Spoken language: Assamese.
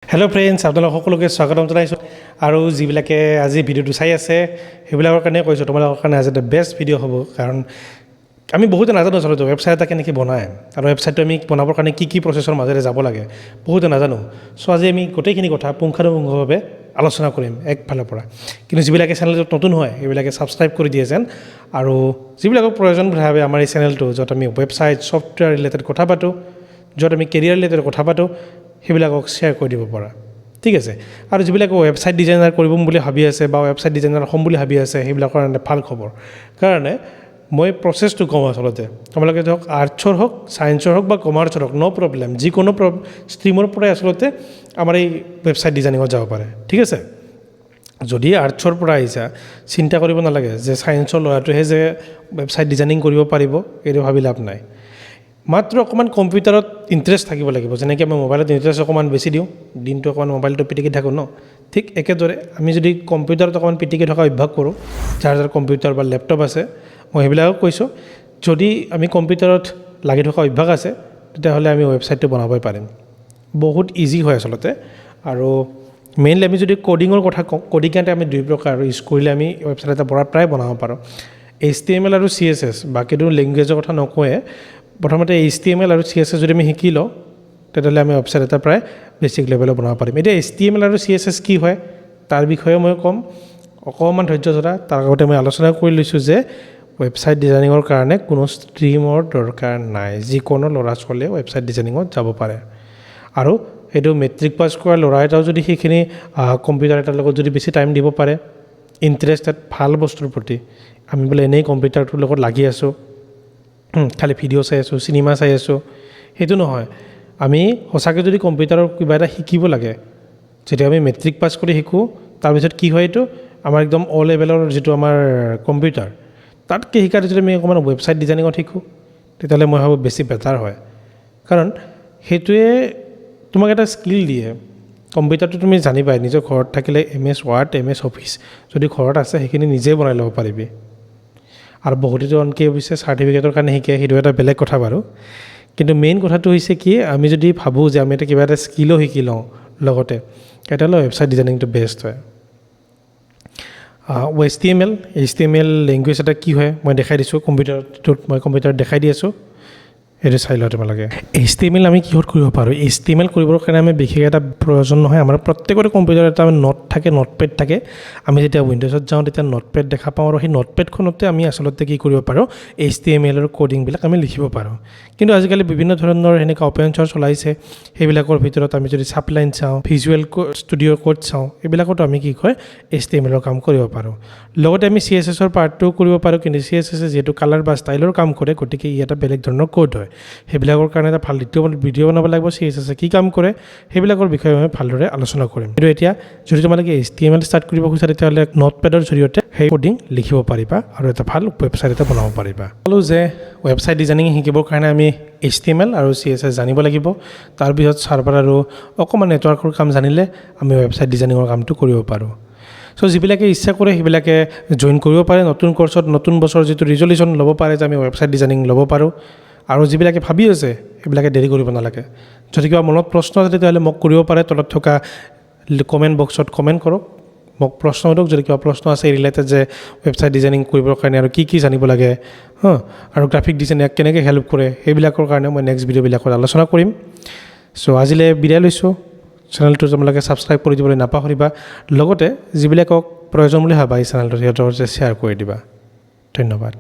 হেল্ল' ফ্ৰেণ্ডছ, আপোনালোক সকলোকে স্বাগতম জনাইছোঁ। আৰু যিবিলাকে আজি ভিডিঅ'টো চাই আছে সেইবিলাকৰ কাৰণে কৈছোঁ, তোমালোকৰ কাৰণে আজি এটা বেষ্ট ভিডিঅ' হ'ব। কাৰণ আমি বহুতে নাজানো আচলতে ৱেবছাইট এটা কেনেকৈ বনায় আৰু ৱেবছাইটটো আমি বনাবৰ কাৰণে কি প্ৰচেছৰ মাজেৰে যাব লাগে, বহুতে নাজানো। চ' আজি আমি গোটেইখিনি কথা পুংখানুপুংখভাৱে আলোচনা কৰিম একফালৰ পৰা। কিন্তু যিবিলাকে চেনেলটোত নতুন হয় সেইবিলাকে ছাবস্ক্ৰাইব কৰি দিয়ে যেন, আৰু যিবিলাকক প্ৰয়োজন ভাবে আমাৰ এই চেনেলটো, য'ত আমি ৱেবছাইট ছফ্টৱেৰ ৰিলেটেড কথা পাতোঁ, য'ত আমি কেৰিয়াৰ ৰিলেটেড কথা পাতোঁ, সেইবিলাকক শ্বেয়াৰ কৰি দিব পৰা, ঠিক আছে। আৰু যিবিলাকে ৱেবছাইট ডিজাইনাৰ কৰিব বুলি ভাবি আছে বা ৱেবছাইট ডিজাইনাৰ হ'ম বুলি ভাবি আছে সেইবিলাকৰ কাৰণে ভাল খবৰ। কাৰণে মই প্ৰচেছটো কওঁ আচলতে, তোমালোকে ধৰক আৰ্টছৰ হওক, ছায়েন্সৰ হওক বা কমাৰ্চৰ হওক, ন' প্ৰব্লেম, যিকোনো ষ্ট্ৰীমৰ পৰাই আচলতে আমাৰ এই ৱেবছাইট ডিজাইনিঙত যাব পাৰে, ঠিক আছে। যদি আৰ্টছৰ পৰা আহিছা, চিন্তা কৰিব নালাগে যে ছায়েন্সৰ ল'ৰাটোহে যে ৱেবছাইট ডিজাইনিং কৰিব পাৰিব, এইটো ভাবি লাভ নাই। মাত্ৰ অকণমান কম্পিউটাৰত ইণ্টাৰেষ্ট থাকিব লাগিব। যেনেকৈ মই মোবাইলত ইণ্টাৰেষ্ট অকণমান বেছি দিওঁ, দিনটো অকণমান মোবাইলটো পিটিকি থাকোঁ ন, ঠিক একেদৰে আমি যদি কম্পিউটাৰত অকণমান পিটিকি থকা অভ্যাস কৰোঁ, যাৰ কম্পিউটাৰ বা লেপটপ আছে, মই সেইবিলাকক কৈছোঁ, যদি আমি কম্পিউটাৰত লাগি থকা অভ্যাস আছে তেতিয়াহ'লে আমি ৱেবছাইটটো বনাবই পাৰিম। বহুত ইজি হয় আচলতে। আৰু মেইনলি আমি যদি ক'ডিঙৰ কথা কওঁ, ক'ডিং এটা আমি দুই প্ৰকাৰ ইউজ কৰিলে আমি ৱেবছাইট এটা প্ৰায় বনাব পাৰোঁ। HTML আৰু CSS, বাকীটো লেংগুৱেজৰ কথা নকওঁৱে। প্ৰথমতে HTML আৰু CSS যদি আমি শিকি লওঁ তেতিয়াহ'লে আমি ৱেবছাইট এটা প্ৰায় বেছিক লেভেলত বনাব পাৰিম। এতিয়া HTML আৰু CSS কি হয় তাৰ বিষয়ে মই ক'ম, অকণমান ধৈৰ্য ধৰা। তাৰ আগতে মই আলোচনা কৰি লৈছোঁ যে ৱেবছাইট ডিজাইনিঙৰ কাৰণে কোনো ষ্ট্ৰীমৰ দৰকাৰ নাই, যিকোনো ল'ৰা ছোৱালীয়ে ৱেবছাইট ডিজাইনিঙত যাব পাৰে। আৰু এইটো মেট্ৰিক পাছ কৰা ল'ৰা এটাও যদি সেইখিনি কম্পিউটাৰ এটাৰ লগত যদি বেছি টাইম দিব পাৰে, ইণ্টাৰেষ্টেড ভাল বস্তুৰ প্ৰতি, আমি বোলে এনেই কম্পিউটাৰটোৰ লগত লাগি আছোঁ, খালি ভিডিঅ' চাই আছোঁ, চিনেমা চাই আছোঁ, সেইটো নহয়। আমি সঁচাকৈ যদি কম্পিউটাৰৰ কিবা এটা শিকিব লাগে, যেতিয়া আমি মেট্ৰিক পাছ কৰি শিকোঁ, তাৰপিছত কি হয়, এইটো আমাৰ একদম অ' লেভেলৰ যিটো আমাৰ কম্পিউটাৰ, তাতকৈ শিকাটো যদি আমি অকণমান ৱেবছাইট ডিজাইনিঙত শিকোঁ তেতিয়াহ'লে মই ভাবোঁ বেছি বেটাৰ হয়। কাৰণ সেইটোৱে তোমাক এটা স্কিল দিয়ে। কম্পিউটাৰটো তুমি জানিবাই, নিজৰ ঘৰত থাকিলে MS Word, MS Office যদি ঘৰত আছে সেইখিনি নিজেই বনাই ল'ব পাৰিবি। আৰু বহুতেতো আনকি অৱশ্যে চাৰ্টিফিকেটৰ কাৰণে শিকে, সেইটো এটা বেলেগ কথা বাৰু। কিন্তু মেইন কথাটো হৈছে কি, আমি যদি ভাবোঁ যে আমি এটা কিবা এটা স্কিলো শিকি লওঁ লগতে, তেতিয়াহ'লে ৱেবছাইট ডিজাইনিংটো বেষ্ট হয়। HTML লেংগুৱেজ এটা কি হয় মই দেখাই দিছোঁ, কম্পিউটাৰত দেখাই দি আছোঁ, সেইটো চাই লোৱা তোমালোকে। HTML আমি কিহত কৰিব পাৰোঁ? HTML কৰিবৰ কাৰণে আমি বিশেষ এটা প্ৰয়োজন নহয়। আমাৰ প্ৰত্যেকৰে কম্পিউটাৰত এটা নোট থাকে, নোটপেড থাকে। আমি যেতিয়া উইণ্ড'জত যাওঁ তেতিয়া নোটপেড দেখা পাওঁ, আৰু সেই নোটপেডখনতে আমি আচলতে কি কৰিব পাৰোঁ, HTMLৰ ক'ডিংবিলাক আমি লিখিব পাৰোঁ। কিন্তু আজিকালি বিভিন্ন ধৰণৰ এনেকুৱা অপেন চ'ৰ্চ ওলাইছে, সেইবিলাকৰ ভিতৰত আমি যদি ছাবলাইন চাওঁ, ভিজুৱেল ষ্টুডিঅ' কোড চাওঁ, এইবিলাকতো আমি কি কয় HTMLৰ কাম কৰিব পাৰোঁ। লগতে আমি CSSৰ পাৰ্টটোও কৰিব পাৰোঁ, কিন্তু CSS যিহেতু কালাৰ বা ষ্টাইলৰ কাম কৰে, গতিকে ই এটা বেলেগ ধৰণৰ কোড হয়। সেইবিলাকৰ কাৰণে এটা ভাল ভিডিঅ' বনাব লাগিব, CSS কি কাম কৰে সেইবিলাকৰ বিষয়ে মই ভালদৰে আলোচনা কৰিম। কিন্তু এতিয়া যদি তোমালোকে HTML ষ্টাৰ্ট কৰিব খোজা তেতিয়াহ'লে নোটপেডৰ জৰিয়তে সেই কোডিং লিখিব পাৰিবা আৰু এটা ভাল ৱেবছাইট এটা বনাব পাৰিবা। ক'লোঁ যে ৱেবছাইট ডিজাইনিং শিকিবৰ কাৰণে আমি HTML আৰু CSS জানিব লাগিব। তাৰপিছত ছাৰ্ভাৰ আৰু অকণমান নেটৱৰ্কৰ কাম জানিলে আমি ৱেবছাইট ডিজাইনিঙৰ কামটো কৰিব পাৰোঁ। চ' যিবিলাকে ইচ্ছা কৰে সেইবিলাকে জইন কৰিব পাৰে নতুন কৰ্চত, নতুন বছৰ যিটো ৰিজলিউশ্যন ল'ব পাৰে যে আমি ৱেবছাইট ডিজাইনিং ল'ব পাৰোঁ। আৰু যিবিলাকে ভাবি আছে সেইবিলাকে দেৰি কৰিব নালাগে। যদি কিবা মনত প্ৰশ্ন আছে তেতিয়াহ'লে মোক কৰিব পাৰে, তলত থকা কমেণ্ট বক্সত কমেণ্ট কৰক, মোক প্ৰশ্ন সোধক। যদি কিবা প্ৰশ্ন আছে ৰিলেটেড যে ৱেবছাইট ডিজাইনিং কৰিবৰ কাৰণে আৰু কি জানিব লাগে, আৰু গ্ৰাফিক ডিজাইনে কেনেকৈ হেল্প কৰে, সেইবিলাকৰ কাৰণে মই নেক্সট ভিডিঅ'বিলাকত আলোচনা কৰিম। চ' আজিলৈ বিদায় লৈছোঁ। চেনেলটো তোমালোকে ছাবস্ক্ৰাইব কৰি দিবলৈ নাপাহৰিবা। লগতে যিবিলাকক প্ৰয়োজন বুলি ভাবা এই চেনেলটো সিহঁতৰ শ্বেয়াৰ কৰি দিবা। ধন্যবাদ।